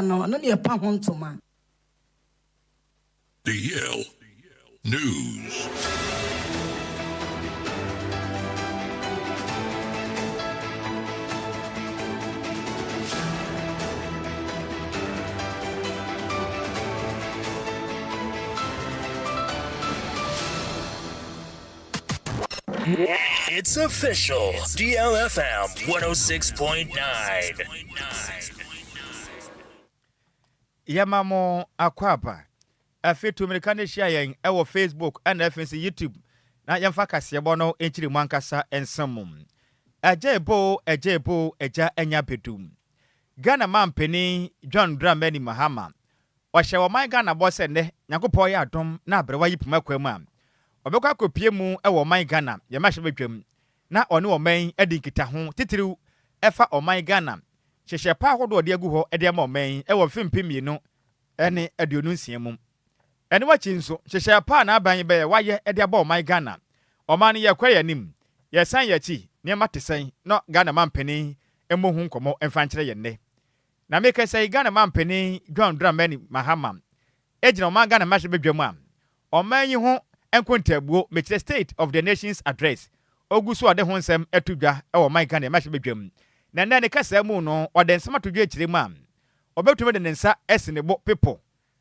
no ne pa ho ntoma. DL News. It's official. DLFM 106.9. Yamamo akwapa. Afitu American sharing our Facebook and FNC YouTube. Na yamfa kasebo no enchiri mwankasa ensamum. Ejebo eja enya bedum. Ghana mampeni John Dramani Mahama. Ohye wo man Ghana boss ne Nyankopon ya adom na abrewa yipuma kwam. Obekwa kopie mu ewo man Ghana ye mahye betwam na one wo man edi kita ho titiriw efa o man Ghana hyehye pa hodo de agu ho ede ma o man ewo fimpimienu ene aduonu nsia mu ene wachi nso hyehye pa na aban be waye ede aba o man Ghana o man ye kwaye nim ye san ye chi ne matesen no Ghana mampeni emohu nkomo emfa nkyere ye ne na meka sai Ghana mampeni John Dramani Mahama ejina o man Ghana mahye bedwam a o man yi ho enkontabuo mechire state of the nation's address oguso ode ho nsem etudwa ewo man Ghana mahye bedwam na nna ne kasa mu no ode nsem atudwa ekire mu a obetumi de nsa esinebo people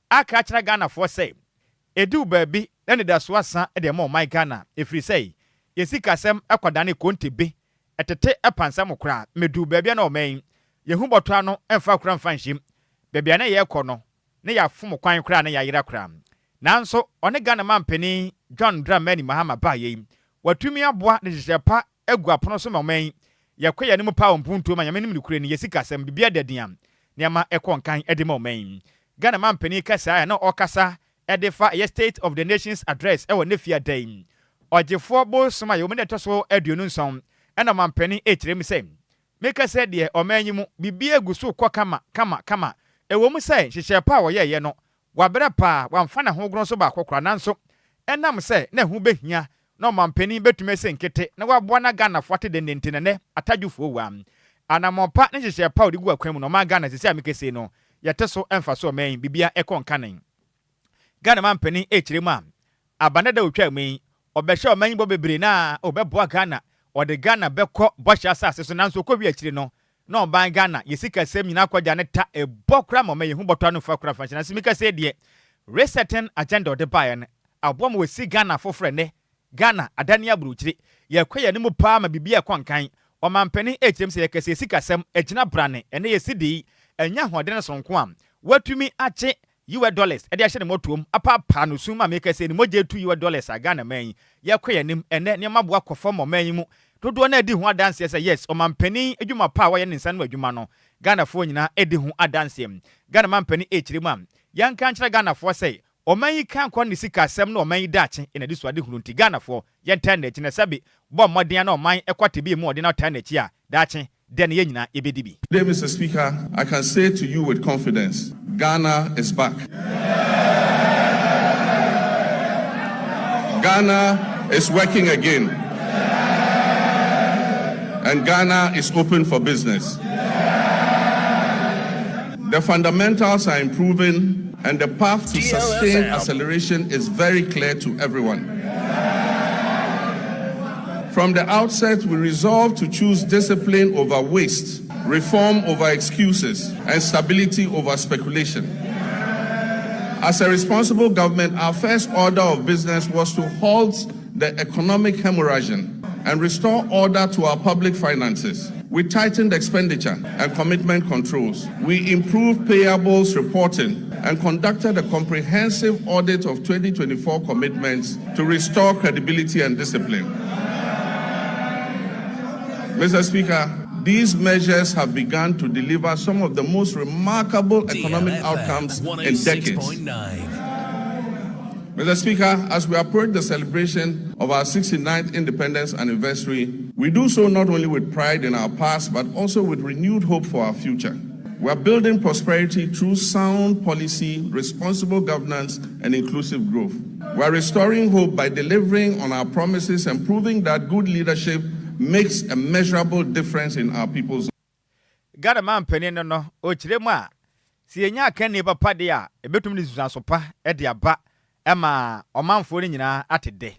aka akira Ghana for say edu baabi na ne da so asa de ma man Ghana efiri say yesika sem ekwadane kontebe etete epansam kora medu baabi na o man yehu boto ano emfa kora mfa nhim baabi na ye kɔ no ne ya fom kwan kora na ya yira kora nanso one Ghana mampeni John Dramani Mahama baye watumi aboa ne hyepa egu apono so maman yakwa ne mu pa ompuntu ma nyame nim ne kure ne yesika asem bibia dadiam ne ma ekonkan ede maman Ghana mampeni kasa na okasa ede fa ye state of the nation's address e won nefia dan ogefo bo soma ye omene toso aduonu nson ena mampeni ekirem se meka se de omanyi mu bibia egu so kɔ kama ewo mu se hyepa wo ye no wabere pa wamfa na ho gron so ba kokora nanso enam se na hu behia na mampeni betume se nkete na waboa na Ghana fote de nentene ne atadwufo wa anamopa ne hyehye pa odi gu akwan mu no ma Ghana sisi amikese no yeteso emfa so men bibia ekonkanen Ghana mampeni ekirema abanada otwa men obehye oman bo bebre na obeboa Ghana ode Ghana bekɔ bɔhye asase so nanso kɔwi akire no na oban Ghana yesika sem nyina akɔgya ne ta ebɔkra ma yehu bɔtɔ no fa kra fa na simika se de resetting agenda de bae ne abom we si Ghana fofre ne Ghana adane abruchire yakɔya ne mu pa ma bibia kɔnkan o mampani ekyem se yakase sika sem agina brane ene yesidi enya hode ne sonko am watumi ache $, ede ahye ne motuom apa no suma meka se ne moje $2 a Ghana man yakɔya nim ene ne maboa kɔfɔ mo man mu dodo na edi ho adanse se yes o mampani adwuma pa wa ye ne nsa no adwuma no Ghana fo nyina edi ho adanse Ghana mampani ekyirem am yanka nkyere Ghana fo se o man yi kan kɔ ne sika asɛm na o man yi daakye ina di so ade hunu nti Ghana fo ye ntan na kyine sabe bɔ mmɔden na o man ɛkwate bi mu ɔde na tan na kyi a daakye den ye nyina ebedi bi. Today, Mr. Speaker, I can say to you with confidence, Ghana is back. Ghana is working again. And Ghana is open for business. The fundamentals are improving and the path to sustained acceleration is very clear to everyone. From the outset, we resolved to choose discipline over waste, reform over excuses, and stability over speculation. As a responsible government, our first order of business was to halt the economic hemorrhaging and restore order to our public finances. We tightened expenditure and commitment controls. We improved payables reporting and conducted a comprehensive audit of 2024 commitments to restore credibility and discipline. Mr. Speaker, these measures have begun to deliver some of the most remarkable economic outcomes in decades. Mr. Speaker, as we approach the celebration of our 69th independence anniversary, we do so not only with pride in our past, but also with renewed hope for our future. We are building prosperity through sound policy, responsible governance, and inclusive growth. We are restoring hope by delivering on our promises and proving that good leadership makes a measurable difference in our people's lives. Ghana man penino no ochiremu a si enya kan ne papa de a ebetum ne susanso pa e de aba ema omanfo ni nyina atede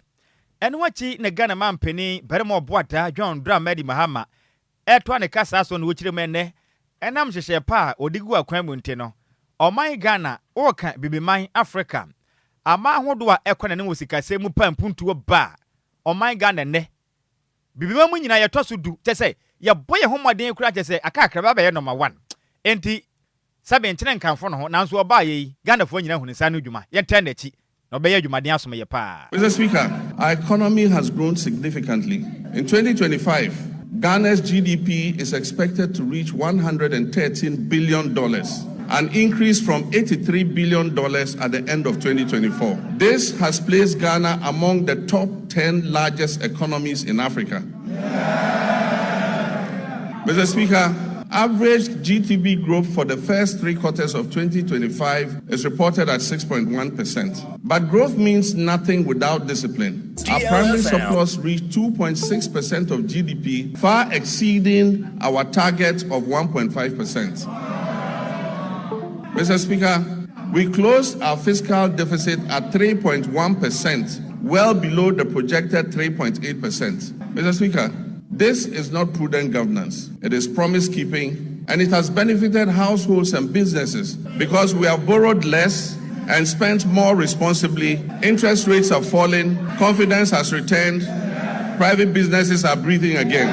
eno wachi ne Ghana mampeni beremo oboata John Dramadi Mahama eto ne kasa so no wokire menne enam hyehye pa odigu akwan mu nte no oman Ghana oka bibiman Africa ama ahodo a ekwana ne wosikase mu pampuntuo ba oman Ghana ne bibiman mu nyina yetoso du tese ye boye homoden kura tese akakra ba ye number 1 enti sabe nkyene nkanfo no ho nanso oba ye Ghana fo nyina hunisa no dwuma ye tende chi no be ye dwumaden asome ye pa. Mr. Speaker, our economy has grown significantly. In 2025, Ghana's GDP is expected to reach $113 billion, an increase from $83 billion at the end of 2024. This has placed Ghana among the top 10 largest economies in Africa. Mr. Speaker, average GDP growth for the first 3 quarters of 2025 is reported at 6.1%. But growth means nothing without discipline. Our primary surplus reached 2.6% of GDP, far exceeding our target of 1.5%. Mr. Speaker, we closed our fiscal deficit at 3.1%, well below the projected 3.8%. Mr. Speaker, this is not prudent governance. It is promise-keeping, and it has benefited households and businesses because we have borrowed less and spent more responsibly. Interest rates have fallen, confidence has returned, private businesses are breathing again.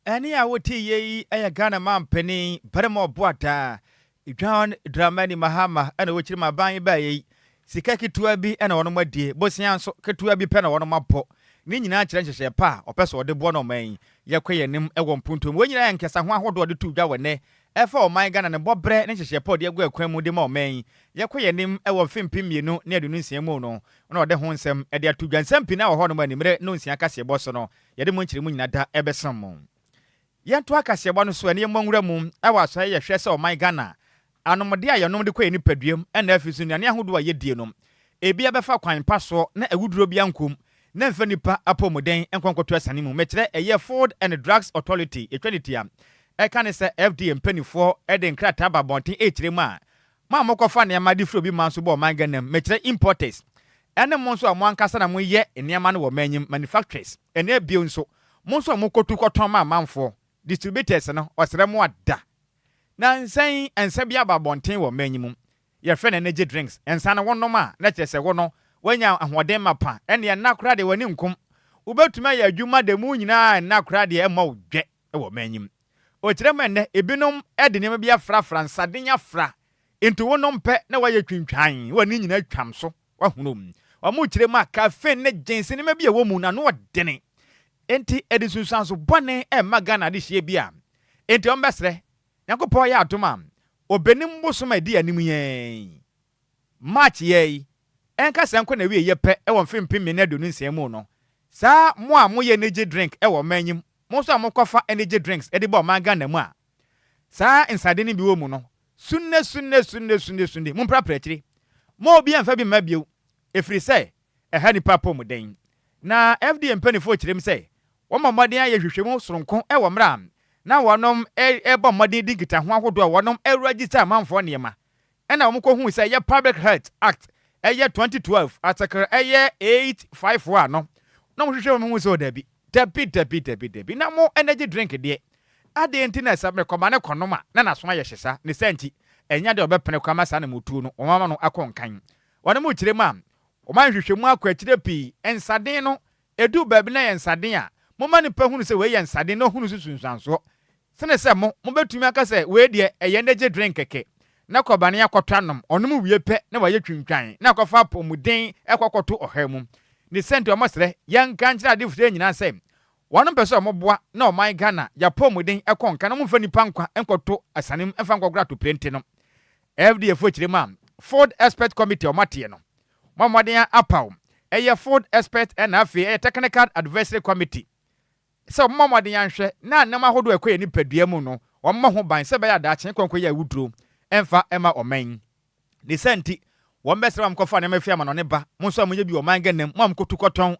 Any awoti ye Ghana mampeni beremo boata John Dramani Mahama ana wochiri maban ba ye sika kitua bi ana wono madie bosian so kitua bi pe na wono mapo ni nyina kire nhyehyɛ pa opeso ode bo no man yekwe nim ewo mpuntum wo nyina nkesa ho ahodo de tu dwa wene efa o man Ghana ne bobre ne nhyehyɛ pa ode agwa akwan mu de ma o man yekwe nim ewo mfimpiemienu ne adunu nsia mu no na ode ho nsɛm ede atu dwa nsɛm pina wo ho no manimre no nsia kase bo so no yede mu nkyire mu nyina da ebesam mu yento akase bo no so ene yemwanwura mu ewa so ye hwɛ sɛ o man Ghana anomde a yenom de kwa ni paduam ena afisu ne ahodo a yedie no ebi abefa kwan pa so na ewuduro bia nkom na mfa nipa apomuden enkonkoto asane mu mekire eye Food and Drugs Authority etwanitia eka ne se FDA mpanifo ede nkrata babonten ekire mu a ma mokofa ne amade fro bi manso bo man Ghana mekire importers ene mo nso amo ankasa na mo ye eniama no wo manyim manufacturers ene bio nso mo nso mokotu koton ma manfo distributors no osere mo ada na nsan ensa bia babonten wo manyim ye fe na energy drinks ensa na wonom a na kire se wono wanya ahoden mapa ene na kora de wani nkom ubetuma ya adwuma de mu nyina na kora de ema odwe wo manyim o kire menne ebinom ede ne bia fra nsadenya fra into wonom pe na waye twintwan wani nyina twam so wahunom wa mu kire ma cafe ne jensi ne bia wo mu na no odene enti edi sunsanso bone e magana de hie bia enti ombesre yakopo ya atoma obenim bosoma di anim yen match ye enka sanko na wie yepe e wo mfimpi na do nsiamu no saa mo a mo ye energy drink e wo manyim mo so amokofa energy drinks e de bo man Ghana mu a saa insade ni bi wo mu no sunne mo prapra kiri mo obi anfa bi mabio efiri se e ha ni papa mu den na FDA mpanifo kirem se wo mamoden aye hwehwemu soronko e wo mra na wonom e bo moden digita ho ahodo a wonom e register manfo niema e na wo ko hu se ye Public Health Act eye 2012 article eye 851 no na mo hwehwe mo hu se o dabi na mo energy drink de ade ntina sabre koma ne konoma na naso aye hyesa ne santi enya de obepene kwama sa na motuo no o mama no akonkan wona mo kire ma o man hwehwe mu akwa kire pi ensaden no edu babi na ensaden a mo ma ne pa hunu se we ye ensaden no hunu susunsanso sene se mo betumi aka se we de eye energy drink keke na kobane yakotwanom onom wie pe na waye twintwan na kofa pomuden ekokoto ohamu ni sente omosre yanka nkyira de fure nyina se wonom pese omoboa na oman Ghana ya pomuden ekonka na mfa nipa nkwa enkoto asanem emfa nkogura to plenti no FDA fo kirema Food Expert Committee omate no momoden apaw eye Food Expert and afi Technical Advisory Committee so momoden anhwe na nam ahodo ekoye ni padua mu no wommo ho ban se be ya da kyen konko ya wuduro emfa ema oman ni senti wombesra mkofa na mafia ma no ne ba monso amunye bi oman Ghana mo amkotu koton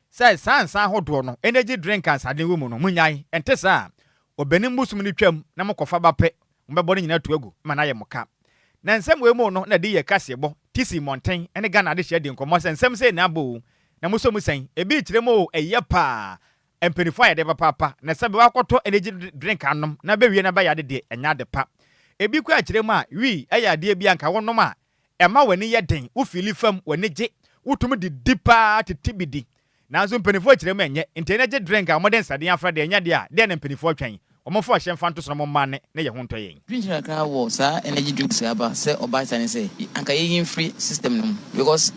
sai sansa ahodo no energy drink and sade wo mu no munyai ente sa obenim busum ni twam na mkofa bape mbɛbɔ no nyina to agu ma na yɛ moka na nsɛm we mu no na de yɛ kasebɔ tisi monten ene Ghana de hye de nkɔmɔ sɛ nsɛm sɛ na bo na muso mu sɛn ebi kyerɛ mu ɛyɛ pa empenifo ayɛ de papa na sɛ be wakɔtɔ energy drink anom na be wie na ba yɛ de ɛnya de pa ebi kɔ akyerɛ mu a wi ɛyɛ ade bi anka wonom a ɛma wani yɛ den wo fili fam wani gye wotum de dipa titibidi nanso mpenifo akyerɛ mu ɛnyɛ energy drink a modern sade afra de ɛnya de a de na mpenifo atwan omofo a hyɛmfa nto so no momma ne yɛ ho ntɔ yɛn drink kra wo sa energy drinks aba sɛ oba sane sɛ anka yɛyin free system no because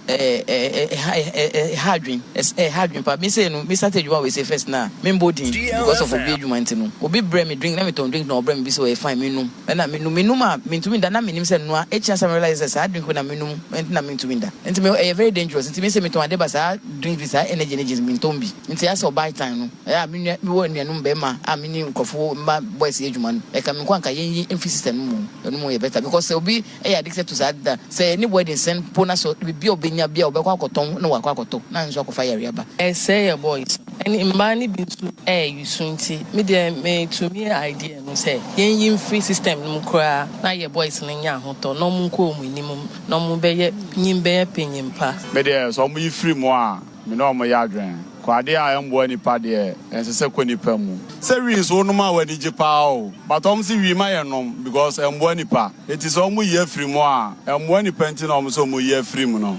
hard drink pa me say no me started you we say first na me body because of obi adwuma ntino obi bre me drink na me ton drink na obre me bi so e fine me num na me num a me ntumi da na me nim sɛ no a e chance realize sɛ drink na me num na me ntumi da ntimi e very dangerous ntimi say me ton ade ba sa drink this energy me ntom bi nti asa oba time no ya me wo nuanum be ma a me ni nkofo ma boys ejuman e ka me kwanka yen every system mu eno mu ye better because obi e addicted to that say anybody send pona so bi obenya bia obekwa akoton na wakwa akoto na nso akofa yare ba e say your boys any man bi su you sunti me dey me to me idea no say yen free system mu kra na your boys no nya hoto no mu nko mu nim no mu be ye nyimbe penyimpa me dey so mu free mu a me no mo ya adwen kwade a embo nipa de ensese ko nipa mu se wi so no ma wani jipa o but om si wi ma ye nom because embo nipa it is om ye free mu a embo nipa nti na om so mu ye free mu no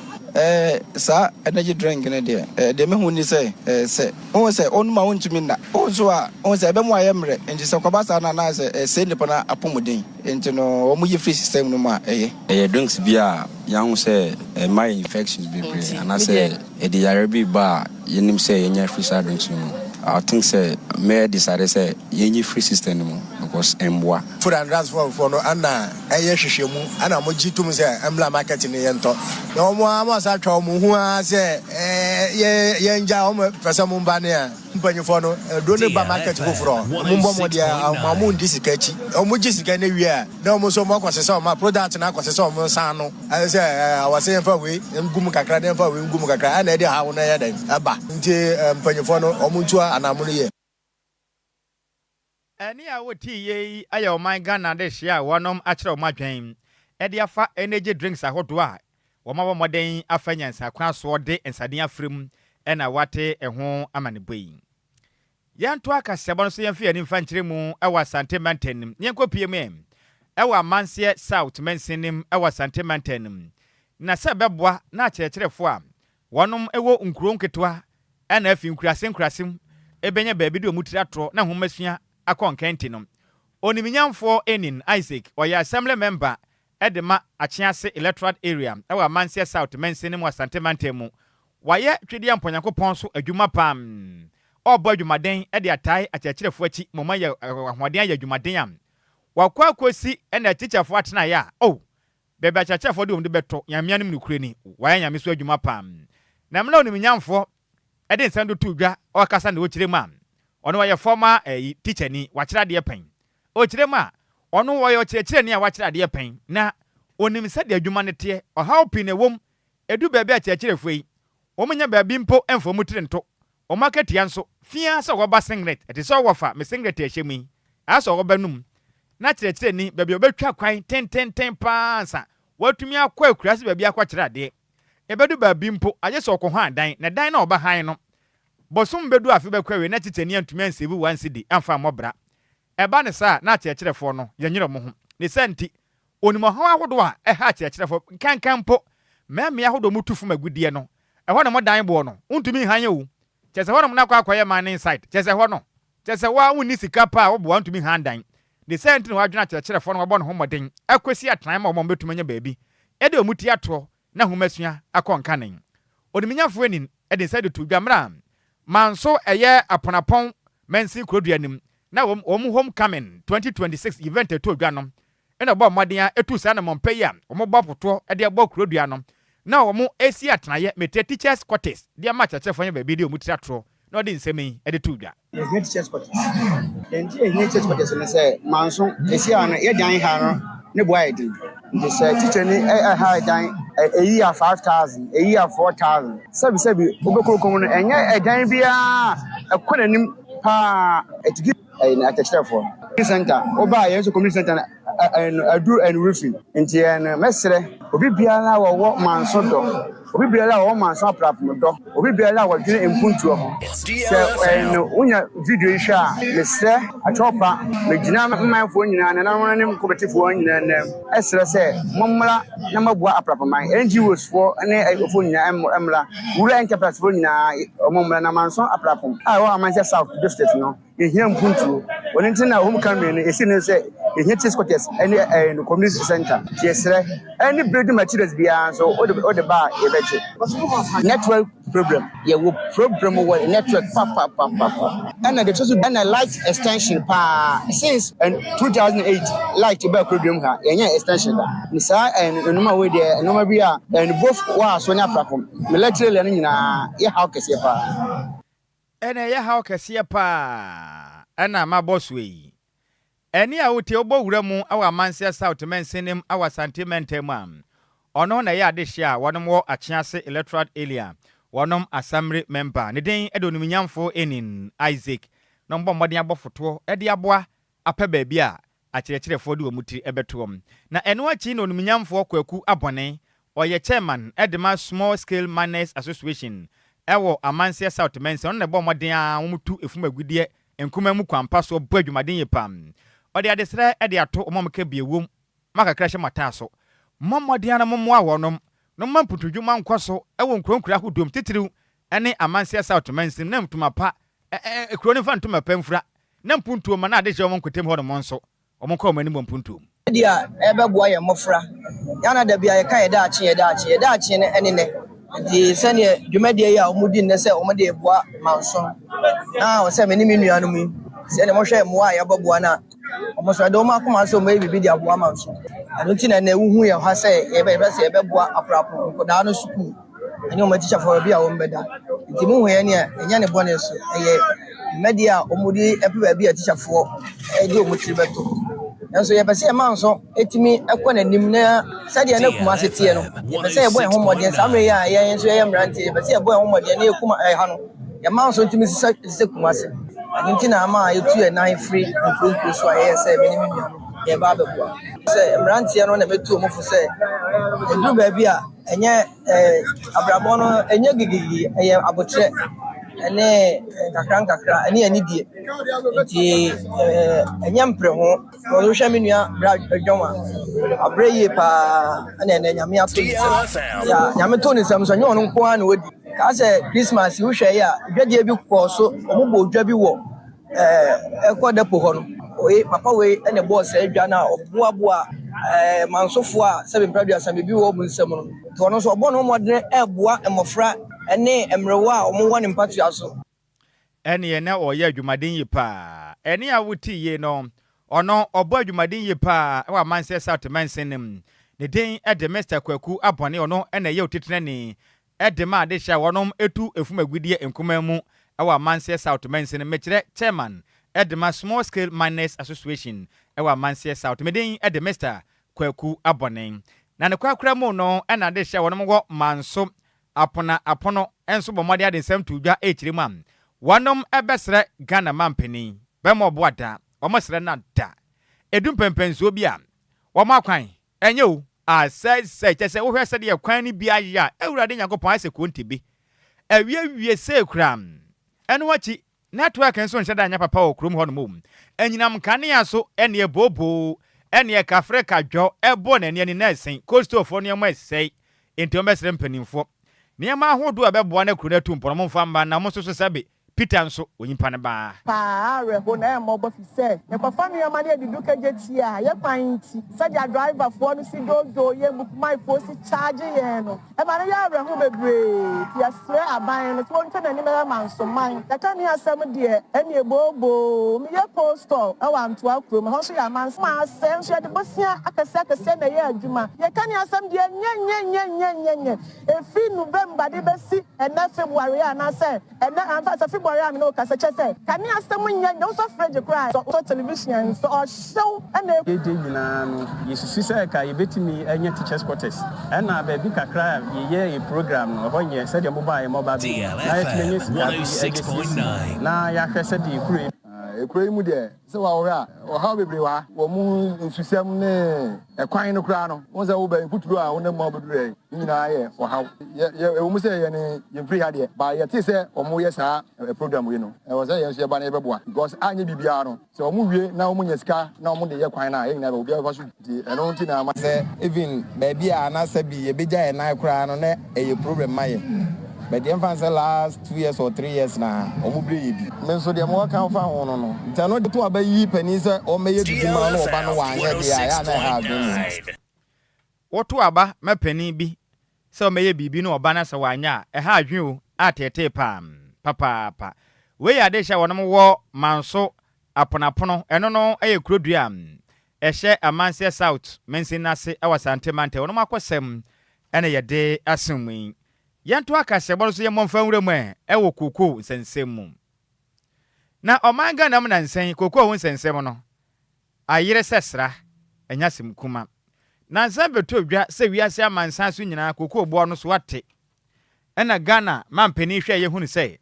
sa energy drink ne de me hu ni say on say on ma wontumi na on so a on say be mu ayemre nti se kwaba sa na na say nipa na apomuden nti no om ye free system no ma drinks bia yan say my infections be pre and I say e de yare bi ba yenim say yenya free drinks no I think say me decide say yenyi free system no because emboa food and transport for no ana eye hwehwemu ana mo gitum say emla market ne yento na omo amasa twa omo hu a say ye nja omo pesa mo ba ne a mpanyifo no do ne ba market foforo mo mbo mo dia mamu ndi sikachi omo gi sika ne wi a na omo so mo kwasese omo product na kwasese omo san no I say awase yemfa we ngum kakra de mfa we ngum kakra ana de ha wo na ya den aba nti mpanyifo no omo ntu anamono ye ani a woti ye ayo man Ghana de hia wonom akere omadwen e de afa energy drinks ahodo a woma moden afanyansa kwa so de ensade afrem e na wate eho amaneboi yanto akasebo no so yemfa ani mfa nkire mu e wa Sante Mountain yenkopie mu e wa Mansie South Mensinim e wa Sante Mountain na se beboa na akyerɛkyerɛfo a wonom ewo nkuro nketwa e na afi nkurasem ebenya baabi de omutira tro na homasua akonkenti no oniminyamfo Enin Isaac oya assembly member edema achiase electoral area ewa Mansie South Mensinim wa Sante Mountain mu waye twede amponyankopon so adwuma pam obo adwumaden ede atai akyerɛkyerɛfo achi moma ye ahoden ya adwumaden am wakwa akosi na teacherfo atena ya bebe akyerɛkyerɛfo de omde beto nyamianim nukure ni waye nyame so adwuma pam na mna oniminyamfo ede nsando tudwa okasa na okire mam ono waye former teacher ni wakyerɛ de pen okire ma ono waye okyerekyere ni a wakyerɛ de pen na onim sɛ de adwuma ne te ɔhaw pi na wom edu baabi akyerɛkyerɛfo yi omunya baabi mpo emfo mutire nto o market ya nso fia sɛ wɔba singlet ete sɛ wɔfa me singlet ehyemi aso wɔbanum na kyerɛkyerɛ ni baabi obetwa kwan ten pansa watumi akɔ akurase baabi akɔkyerɛ de ebedu baabi mpo agye sɛ ɔkɔ ho adan na dan na ɔba han no bosom bedu afi bekwawe na titani antumi ansebi wansidi amfa mobra eba ne sa na kyerɛkyerɛfo no yɛnyere mo ho ne santi onimo hawa ahodo a ɛha kyerɛkyerɛfo kankampo mɛme ahodo mutufu magudie no ɛhɔ ne mo dan bo no untumi hanye wo kyerɛsɛ hɔ no na akɔyɛ man inside kyerɛsɛ hɔ no kyerɛsɛ wa wonni sika pa a wo bo untumi handan ne santi no wadwena kyerɛkyerɛfo no wɔbɔ no ho mɔden akosi atran ma ɔmo betuma nya baabi ɛde omuti ato na homasua akɔnkanen oniminyafo Enin ɛde sɛ de to dwamra manso eye aponapon mensi kroduanim na wom homecoming 2026 event to dwanom ena bo modea etu sa na mompa ya wom bopoto e de bo kroduanom na wom esi atenaye mete teachers quarters de ma chachefo nya baabi de omutira tro na odi nsemi e de to dwa teachers quarters enti teachers quarters ne say manso esi ana ye dan ha no ne bo aidin the teacher ni high dan a year 5,000 a year 4,000 sebi obekokon no enye dan bia akonanim pa etigi na atechefo center oba ye so community center adu and roofing. Nti mesre obi biara wo manso do. Obi biara wo manso aprapom do. Obi biara wo dwene empuntuo ho. Se unya video hwa mesre atopa megina manfo nyina na nanem kobetifo nyina nem. Esre se mommra na mabua aprapoman. NGOs for ne ofo nyina emra. Wura enterprise for nyina mommra na manso aprapom. Ah wa Manchester South district no. Ehia mpuntuo. Woni ntina home campaign esi ne se ehia tiscotes any community center. Yesre any building materials bia so all the bar ebeche. Network problem. Yeah, we problem with network papa. And the also and a light extension pa since 2008 light be problem ha. Enya extension da. Nisa no ma we there no ma bia and both wa so nya platform. Military le nyina ye how kese pa. Ene ye how kese pa. Ana ma boss we. Eni a wote obo wura mu awa Manchester South mensenem awa sentimental am. Ono na ya de hia wonom wo achiase electoral area. Wonom assembly member. Ne den edonum nyamfo enin Isaac. No mbɔ mmɔden abɔfoto e de aboa apɛ baabi a akyerɛkyerɛfo de omuti ebetom. Na eno achi na onum nyamfo kwaku abɔne. Oye chairman Edema Small Scale Miners Association. Ewo Amansia South mense no bɔ mmɔden a womutu efumagudie enkuma mu kwampa so bɔ adwumaden yepam. Ode adesre e de ato omomka biewom maka krahye mata so. Momodiana na momwa wonom no mamputudwuma nkwoso ewo nkronkura hodom titiriw ene Amansia South mense na mtuma pa ekroni fa ntuma pamfura na mpuntuo ma na adehye omon kotem ho no monso omon ko mani mpuntuo dia ebeboa ye mofra yana da bia ye kan ye da achi ne ene ne nti sene dwumadie ya omudi ne se omode eboa manso na o se meni menua no mu sene mo hwe mo a ye beboa na omo so do ma kuma so mo bibi dia boa manso anu ti na wuhu ye ha se ye be se ye beboa aprapo ko da no school ani o ma teacher for bia o mbeda nti mu hu ye ne enya ne bone so ye media omudi epe bia teacher for e di omutiri beto enso ye pese e manso etimi ekọ na nim na sade na kuma setie no ye pese e boy homodien samre ya ye enso ye mrantie ye pese e boy homodien na ekuma ha no ye manso etimi se kuma se nti na ama yetu e nine free info so ye se me nim nua ye ba beboa se mrantie no na metu omufo se edu ba bia enye abrabo no enye gigigi ye abotre ene kakra ene anidie nti enye mpre ho wo hwe menua bra dwonwa abreye pa ene nyame ato ya nyame to ni sam so nye ono nko ana wodi ka se Christmas wo hwe ya dwadie bi kɔ so ombo odwa bi wo ekɔ depo ho no oye papa we ene boss adwa na oboaboa mansofo a sebe mpradua sam bi wo mu nsam no to ono so obo no modene eboa emofra ene emrewa a omwo ne mpatu aso ene na oye adwumaden yi pa ene a wuti ye no ono obo adwumaden yi pa wa Manchester South mensenem ne den ede Mr Kwaku abone ono ene ye otitene ne ede ma de hya wonom etu efumagudie enkuma mu wa Manchester South mensenem mekire chairman Edema Small Scale Miners Association ewa Manchester South medin ede Mr Kwaku abone na ne kwakra mu no ena de hya wonom wo manso apono enso bomode ade nsem tudwa ekirem am wonom ebesre Ghana mampeni bemo boada omosre na da edum pempenso bi a womakwan enye o asese chese wo hwese de kwan ni bia ya ewurade Nyankopon ase kontibi awie se kram eno wachi network enso nhyeda anya papa o krom ho no mum enyinam kanea so ene ebobo ene kafreka dwo ebo na ene na esen coastofo ne mo esei enti omesre mpanimfo niema ahodo abeboa na kuro na tumpo mo mfa mba na mo so sabe Peter nso onyimpa ne ba pa reho na mo bo fi se ne kwa fami ya mane eduka jeti a ye kwan ti saja driver fo no si dodo ye book my fo si charge ye no e mane ya reho bebre ti asre aban no to nta na ni mera manso man da kan ya asem de ene ebobo mi ye postor e wa nto akro me ho so ya man ma asem so de bosia akase na ye adwuma ye kan ya asem de nye efi November de besi ena February ana se ena anfa February am no kasa chese kan ya asem nya no so frege cry so television so show ena ye nyina no yesusu se ka ye betimi enya teachers quarters ena ba bi kakra ye program no ho nye se de mobile mobile DLFM 106.9 na ya hwese de kure ekuro mu de se wa wo o ha bebre wa wo mu nsusem ne ekwan no kra no won se wo ba kuturu a wo ne ma bedure nyina ye wo ha ye wo mu se ye ne ye free ha de ba ye ti se o mu ye sa program we no e wo se ye so ye ba na ye beboa because anye bibia no se o mu wie na o mu nyesika na o mu de ye kwan na ye nyina obi a fa so di eno nti na ma se even baby a na se bi ye beja ye na kra no na e problem ma ye. But the infants last 2 years or 3 years now, Omubi. Men so the more count for one no. Tano de to abayi penisa or may you do man or ban one here. What to aba me penny be? So may be no banasa wanya, a hard you at a pam, papa. We are desha one more manso upon and no a crudiam. A share a man says out, mention nasi our santimante, one more question, and a day assuming. Yanto akase boro so ye monfa nwura mu wo koko nsensem mu na omanga nam na nsen koko ho nsensem no ayire sesra enyasem kuma na nsan beto dwa se wiase amansan so nyina koko bo no so ate ena Ghana mampani hwe ye hunu se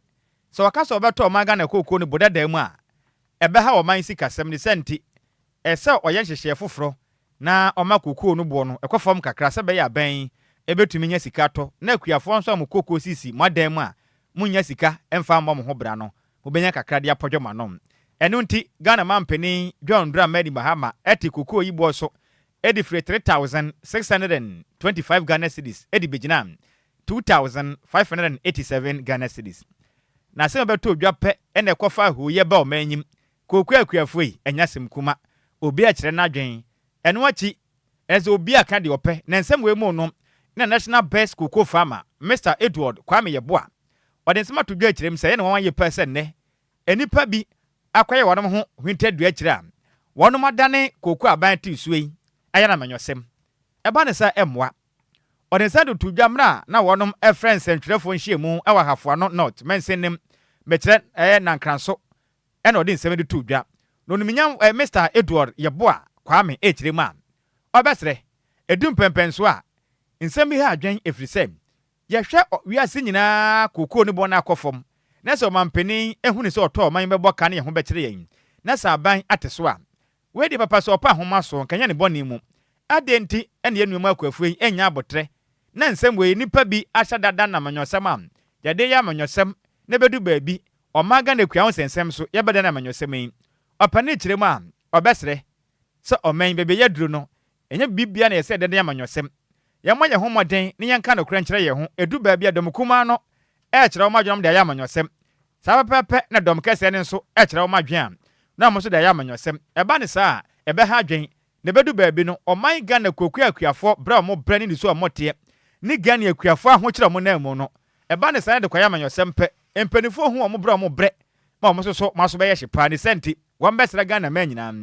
so wakasa obeto omanga na koko no bodada mu a ebe ha oman sikasem ni senti ese oye hyehye foforo na oma koko no bo no ekofom kakra se be ya ban ebetumi nya sika to na akuafo nso amukoko sisi madan mu a munya sika emfa mbom ho bra no obenya kakra de apodwo manom eno nti Ghana mampeni John Dra Medi Mahama eti koko yi bo so edi free 3625 Ghana cedis edi begina 2587 Ghana cedis na se beto odwa pe ene kofa ho ye ba o manyim koko akuafo yi enyasem kuma obi a kire na dwen eno achi ezo obi aka de ope na nsem we mu no na national best cocoa farmer Mr. Edward Kwame Yeboa odensema to dwa kirem say na wan ye person ne enipa bi akwaye wonom ho hwinta dua kira wonom adane cocoa aban ti suei ayana manyosem eba ne sa emwa odensa do to dwa mra na wonom e friends entwerefo nhyiemu awa hafo no not mensenem mekire nankranso e na odensem de to dwa no numinya Mr. Edward Yeboa Kwame ekirema obesre edum pempenso a nsem bi ha adwen efrisem ye hwe wiase nyina kokoo ne bo na akofom na so mampeni ehunu se oto man bebo ka ne ye ho bekire yen na sa ban ateso a we di papa so opa homa so kanya ne boni mu adenti ene enumu akwafuei enya abotre na nsem we nipa bi ahya dada na manyosem am yade ya manyosem ne bedu baabi omaga na kua onsensem so ye beda na manyosem yin opa ne kirem a obesre so oman bebe yaduro no enya bibia na ye se dede ya manyosem yamma ye ho moden ne yanka no kura nkyere ye ho edu baabi adom kuma no e kyerɛ wo madwom de ya manyosem sa pepe na dom kese ne nso e kyerɛ wo madwen na mo so de ya manyosem eba ne saa ebe ha adwen ne bedu baabi no oman Ghana kokua akuafo bra mo bra ne so omote ni Ghana akuafo aho kyerɛ mo na mu no eba ne saa de kwa ya manyosem pe empanifo hu mo bra mo bre ma mo so maso be ye hyepa ne senti wo mbesra Ghana ma nyina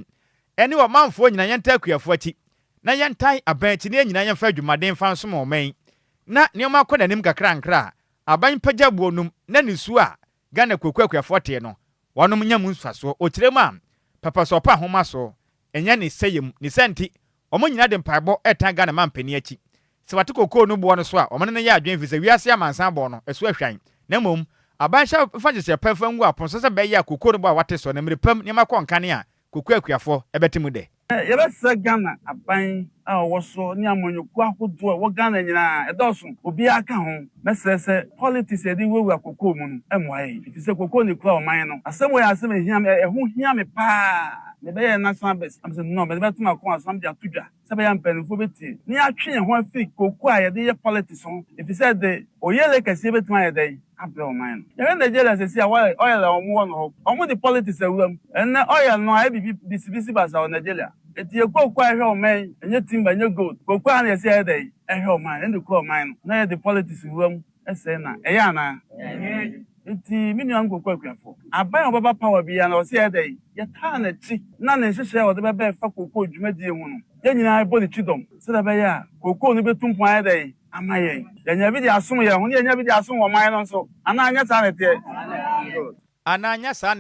eni wo manfo nyina yenta akuafo achi na yentai abanti ne nyina yemfa adwumaden fa nso mo man na neoma kɔ nanim kakra nkra aban pagya buonum na nisu a Ghana kokwakuafo te no wonom nyam nsuaso okirem a papa so pa homa so enya ne seyem ne senti omo nyina de mpaibo etan Ghana mampani achi se wate kokoo no bo no so a omo ne ya adwen fi se wiase amansan bo no eso ahwan na mom aban sha fa gese pafa ngu aponso se be ya kokoo no bo a wate so na mirepam neema kɔ nkane a kokwakuafo ebetimu de yɛbɛsɛ Ghana aban a wɔso ne amonyoku ahodoɔ a wɔ Ghana nyinaa ɛdɔso obi aka ho mɛsrɛ sɛ politics yɛde wewu akokoo mu no ɛmmoae ɛfiri sɛ kokoo ne kura ɔman no asɛm wɔ yɛ asɛm ɛho hia me paa mebɛyɛ national best am sɛ no mɛde bɛtoma akɔ asɛm de ato dwa sɛ bɛyɛ mpanimfoɔ bɛtie ne atwe yɛn ho afiri kokoo a yɛde yɛ politics ho ɛfiri sɛ de oyɛle kɛseɛ bɛtuma yɛ dɛn abrɛ ɔman no yɛhwɛ Nigeria sɛsi a ɔyɛ la ɔmo wɔ no hɔ ɔmo de politics awura mu ɛnnɛ ɔyɛ no ayɛ bibi bisibisi basa wɔ Nigeria eti ekoko ahwe ɔman enye timba enye gold koko an yɛsɛ yɛ dɛ ɛhwɛ ɔman ɛnde kɔ ɔman no na yɛ de politics wura mu ɛsɛ na ɛyɛ ana eti minua nkoko akuafo aban ɔbaba power bia na ɔsɛ yɛ dɛ yɛtaa n'akyi na ne nhyehyɛ ɔde bɛbɛ fa koko dwumadie ho no yɛn nyinaa bɔ ne twidɔm sɛdeɛ bɛyɛ a koko no bɛtu mpɔn ayɛ dɛ ama yɛn yɛnya bi de asom yɛn ho ne yɛnya bi de asom wɔ ɔman no nso anaa nyɛ saa nɛteɛ ananya saa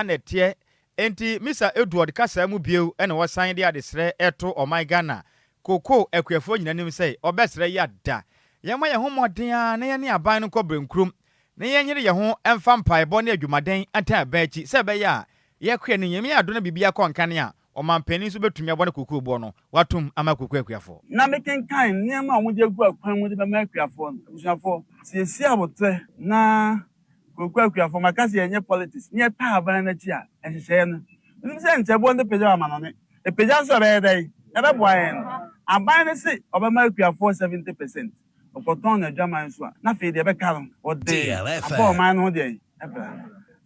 nɛteɛ enti Mr. Edward kasa mu bieu ene wosan de adesre eto oman Ghana koko akuafo nyinanim sei obesre ya da yɛma yɛ ho mmɔden a na yɛne aban no kɔbrɛnkrum na yɛnyere yɛ ho ɛmfa mpaebɔ ne adwumaden anta abaachi sɛ bɛyɛ a ye kwe ni yemi adona bibia kwa nkane a omampani so betumi abone kuku bo no watum ama kuku akuafo na meken kan niam a muje gu akwan mu de be ma akuafo busuafo siesi abote na kuku akuafo makase yenye politics nye pa aban na chi a ehihye no nim se nche bo nde peja amanone e peja so be dai e be boayen aban ne se obema akuafo 70% okoton na dwaman so na fe de be karo o de abo man no de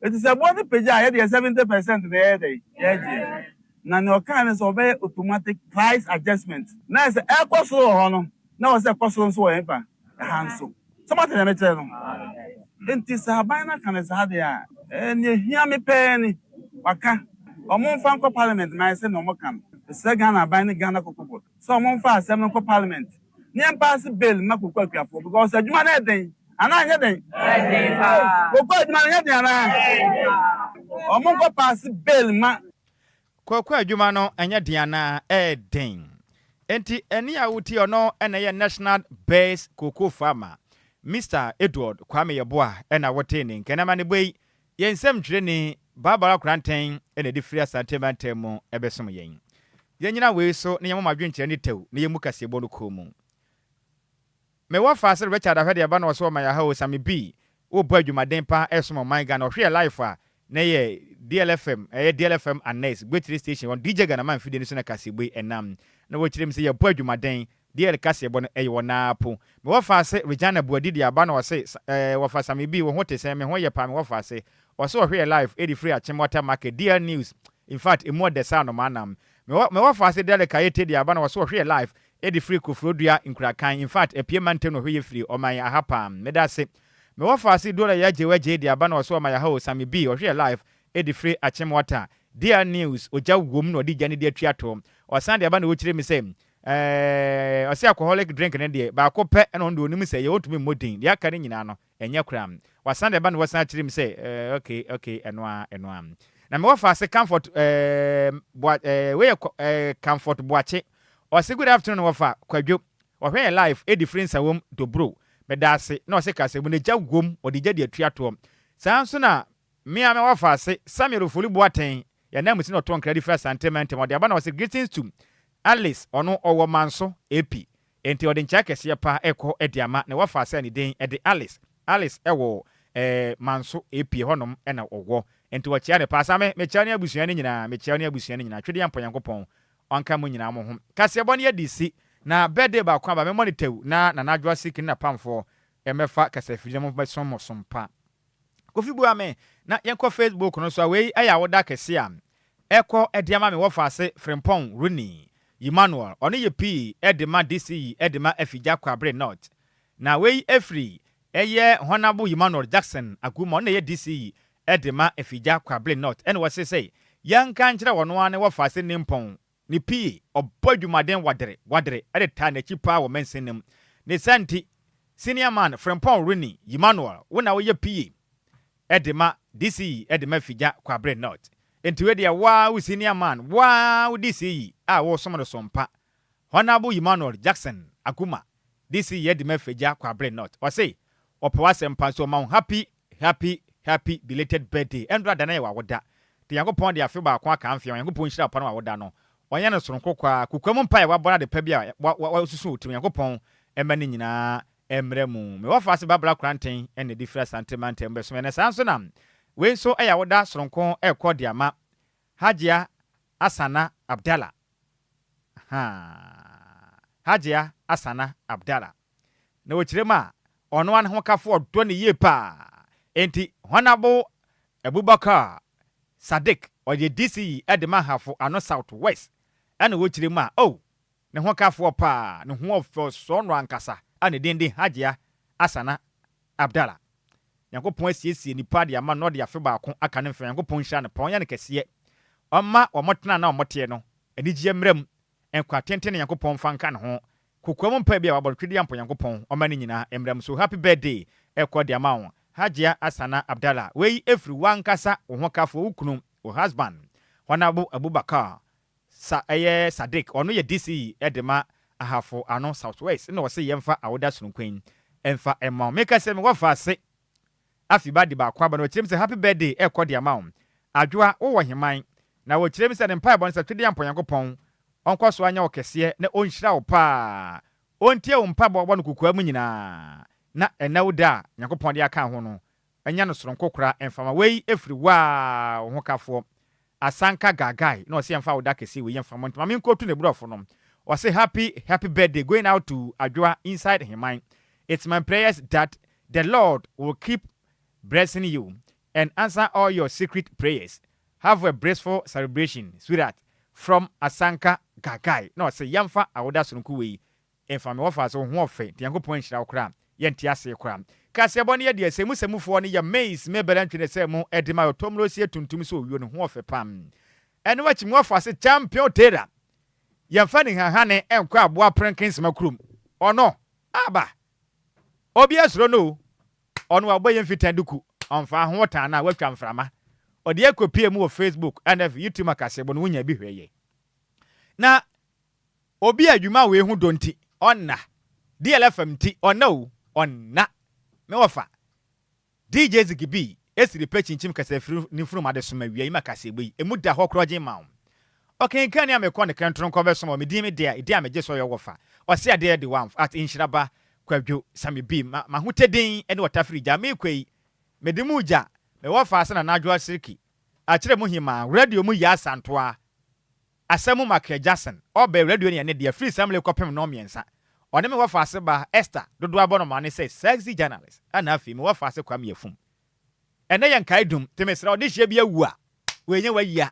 it is about the peja ye de 70% de de ye na no kan so be automatic price adjustment na se e koso ho no na o se koso so e fa hanso something na me tell no enti sa ban na kan sa de a ne hia me pe ni waka o mo fa nko parliament na se no mo kan se Ghana ban ni Ghana kokoko so mo fa asem no nko parliament ni pass bill makoko akuafo because adwuma na den ana anya den kokoko adwuma na anya den ana o mo nko pass bill ma kokoko adwuma no anya den ana den enti eni awuti ono ena ye national base cocoa farmer Mr. Edward Kwame Yeboa ena woteni nkenama ne boy yensem twire ni Barbara Kranten ena di free asantemantem ebesom yen yenyina we so ne yemo madwenkyere ne tew ne yemu kasebo no komu me wa faase Richard ahwede aba no so ma ya ha Sammy B wo bo adwumaden pa esom man ga no hwe life a na ye DLFM DLFM Anes Gwetri station on DJ Ghana man fide ni so na kasebo enam na wo kyerem se ye bo adwumaden DL kasebo no wona po me wa faase Regina Buadidi aba no se wa fa Sammy B wo hote se me ho ye pa me wa faase wo so hwe life edi free achemota market DL news in fact e mo de sa no manam me wa faase DL kayete di aba no so hwe life edi free kofrodua nkurakan in fact epie manteno hwe free o man ahapa me da se me wa faase dola ya jewaje di aba no so ma ya ha Sammy B o hwe life edi free achemota DL news oja wom no di jane di atuato o san di aba no wo kire me se ose alcoholic drink ne de ba ko pe eno ndo onim se ye otumi modin de aka ne nyina no enye kram wasan de ba no wasan kire me se okay eno a na me wafa se comfort we comfort boache o se good afternoon wafa Kwadwo o hwe life e difference awom do bro me da se na o se ka se bu ne jagwom o de jade atuato san so na me a me wafa se Samuel Foli Boaten ya na musi no ton credit first sentiment mo de aba na o se greetings to Alice ono owo manso epi enti odi ncha kese pa eko ediama na wafa asa ni den edi Alice ewo manso epi honom ena owo enti wachia ne pa me chia ne abusua ne nyina twede yampo yankopon onka mo nyina mo ho kase ebo ne yadisi na birthday ba kwa ba me monitew na nadwa sikin na pamfo emefa kase fide mo besom sompa kofi bua me na yenko Facebook no so we aya woda kese am eko ediama me wafa ase Frimpong Rooney Emmanuel ono ye P edema DCE edema Afija Kwabre North na we efri eye Honorable Emmanuel Jackson aguma ono ye DCE edema Afija Kwabre North ene wose say yanka nkyere wono ane wafase nimpon ni P obodwumaden wadere ede ta na chipa wo mensenem ne santi senior man Frimpong Rooney Emmanuel wona we ye P edema DCE edema Afija Kwabre North enti we dia wa senior man wa DCE wo somo no sompa Honorable Emmanuel Jackson akuma DCE edema Afija Kwabre North o say opo sempa so ma happy belated birthday endra dana ya woda te yankopon de afi ba kwa ka amfia yankopon hira pa no woda no onye no soronko kwa kukwam mpa ya wabona de pa bia wa susu otim yankopon emani nyina emremu me wafa se babla kranten ene different sentiment embeso ene sanso na we so eya woda soronko ekọ ama Hajia Asana Abdallah Hajia Asana Abdallah na wochirema ono an ho kafo do ne ye pa enti Honorable Abubakar Sadiq or the DCE edema hafo ano South West ana wochirema ne ho kafo pa ne ho of so no ankasa ana dende Hajia Asana Abdallah Yankopon asiesie nipa de ama no de afe ba ko aka ne mfa Yankopon hia ne pon ya ne kese Oma omotena na omote no anigye mrem enkwa tenten Yankopon fanka ne ho kokwam mpa bia wabotwede ampo Yankopon oma ne nyina emrem so happy birthday ekọ de ama wo Hajia Asana Abdallah we every one kasa wo kafo ukunu wo husband Honorable Abubakar Sadiq ono ye DC edema ahafo ano Southwest na wo se yemfa awoda sunkwen emfa emma make se me wafa se afi ba de ba kwa ba no chim se happy birthday ekọ de ama wo adwoa wo himan na wo kyerɛ mi sɛ ne mpa ebɔ ne sɛ twede ampo Nyankopɔn ɔnkɔ so anya wo kɛseɛ na ɔnhyira wo pa ɔntie wo mpa bɔ no kokoa mu nyinaa na ɛna wo da Nyankopɔn de aka ho no anya no soronko kora ɛmfama wei efiri wa wo ho kafoɔ asanka gagai na ɔsɛ ɛmfa wo da kɛseɛ wei ɛmfama ntoma me nkotu ne brɔfo no ɔsɛ happy birthday going out to adwoa inside himan. It's my prayers that the Lord will keep blessing you and answer all your secret prayers. Have a blissful celebration, sweetheart. From Asanka Gagai. No, say Yamfa Awoda Sunkuwi. And from your father, so one faint, Yanko Point Shao Cram, Yantiase Cram. Cassiabonia, dear, Semu Semu for your maze, maybe entry the same Edima Tomrosia Tuntumso, you know, Wafe Pam. And watch more for a champion terror. You're finding her honey and crab war prankins macroom. Or no? Abba. Obias Rono. On our boy and Fitanduku. On far water now, welcome from her. Or the echo PM of Facebook and if YouTube Macasebon when you be here. Now, Obia Juma we who don't tea on na DLFM tea or no on na me offer. DJ Zikibi, es the patching chim casefru ni from Adesuma, we Macasebi, a muda hawk roger mound. Okay, can you make one the country cover some of me, dear, dear, just for your offer. Or say, dear, the one at Nhyiraba Kwadwo Sammy B. Mahute din and what Afri Jamaique. Medimuja, me wa fasten na adwa sirki. Achire mu hima, radio mu ya santoa. Asemu make Jackson, obe radio ni ene de free samle kopem no miensa. One me wa fasten ba Esther, dodo abono mane say sexy journalist. Ana afi me wa fasten kwa mefum. Ene yen kaidum, temesra odi hye bia wu a. We nye wa yia.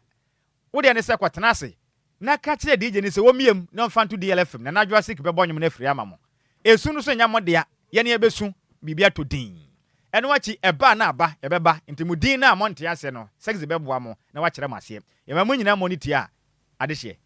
Wo de ne se kwatena ase. Na ka kire DJ ni se wo miem na mfanto DLFM na adwa sirki be bonyum na free amamo. Esu no so nya modea, ye ne ebesu bibia to din. Eno wachi eba na aba ebeba ntimudin na monte ase no sex beboa mo na wa kire mase ye mamu nyina moniti a adehye